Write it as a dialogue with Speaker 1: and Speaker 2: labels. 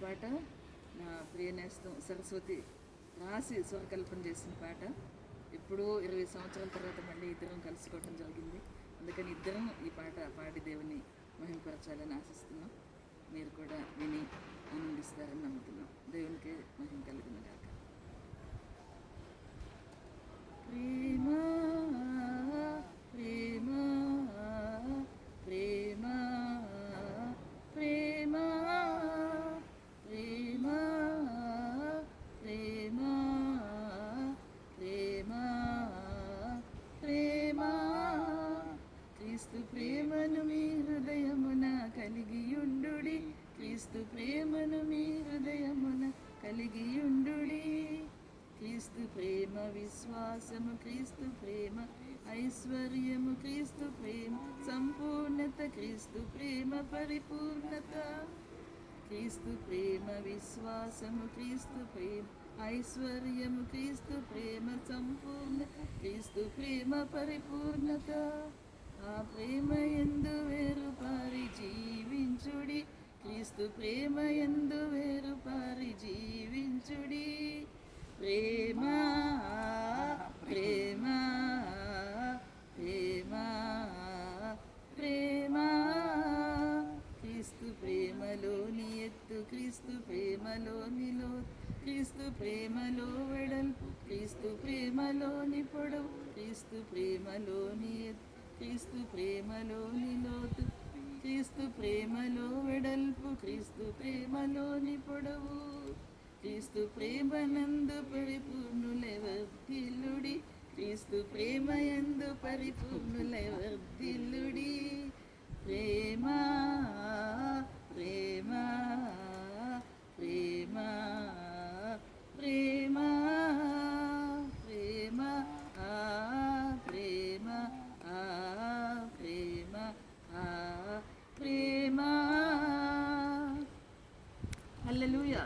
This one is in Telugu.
Speaker 1: పాట నా ప్రియ నేస్తం సరస్వతి రాసి స్వరకల్పన చేసిన పాట. ఇప్పుడు 20 సంవత్సరాల తర్వాత మళ్ళీ ఇద్దరం కలుసుకోవడం జరిగింది. అందుకని ఇద్దరం ఈ పాట పాడి దేవుని మహిమపరచాలని ఆశిస్తున్నాం. మీరు కూడా విని ఆనందిస్తారని నమ్ముతున్నాం. దేవునికి మహిమ కలుగును గాక. ప్రేమ ప్రేమ ప్రేమ ప్రేమ ప్రేమ ప్రేమ ప్రేమ ప్రేమ క్రీస్తు ప్రేమను మీ హృదయమున కలిగియుండుడి. క్రీస్తు ప్రేమను మీ హృదయమున కలిగియుండుడి. క్రీస్తు ప్రేమ విశ్వాసము, క్రీస్తు ప్రేమ ఐశ్వర్యము, క్రీస్తు ప్రేమ సంపూర్ణత, క్రీస్తు ప్రేమ పరిపూర్ణత. క్రీస్తు ప్రేమ విశ్వాసము, క్రీస్తు ప్రేమ ఐశ్వర్యము, క్రీస్తు ప్రేమ సంపూర్ణ, క్రీస్తు ప్రేమ పరిపూర్ణత. ఆ ప్రేమ యందు వేరుపారి జీవించుడి. క్రీస్తు ప్రేమ యందు వేరుపారి జీవించుడి. ప్రేమ ప్రేమ ప్రేమ ప్రేమ క్రీస్తు ప్రేమలోని ఎత్తు, క్రీస్తు ప్రేమలోని లోతు, క్రీస్తు ప్రేమలో వెడల్పు, క్రీస్తు ప్రేమలోని పొడవు, క్రీస్తు ప్రేమలోని ఎత్తు, క్రీస్తు ప్రేమలోని లోతు, క్రీస్తు ప్రేమలో వెడల్పు, క్రీస్తు ప్రేమలోని పొడవు. క్రీస్తు ప్రేమనందు పరిపూర్ణులై వర్ధిల్లుడి. క్రీస్తు ప్రేమయందు పరిపూర్ణులై వర్ధిల్లుడి. ప్రేమ ప్రేమ ప్రేమ ప్రేమ ప్రేమ ప్రేమ ప్రేమ ప్రేమ. హల్లెలూయా.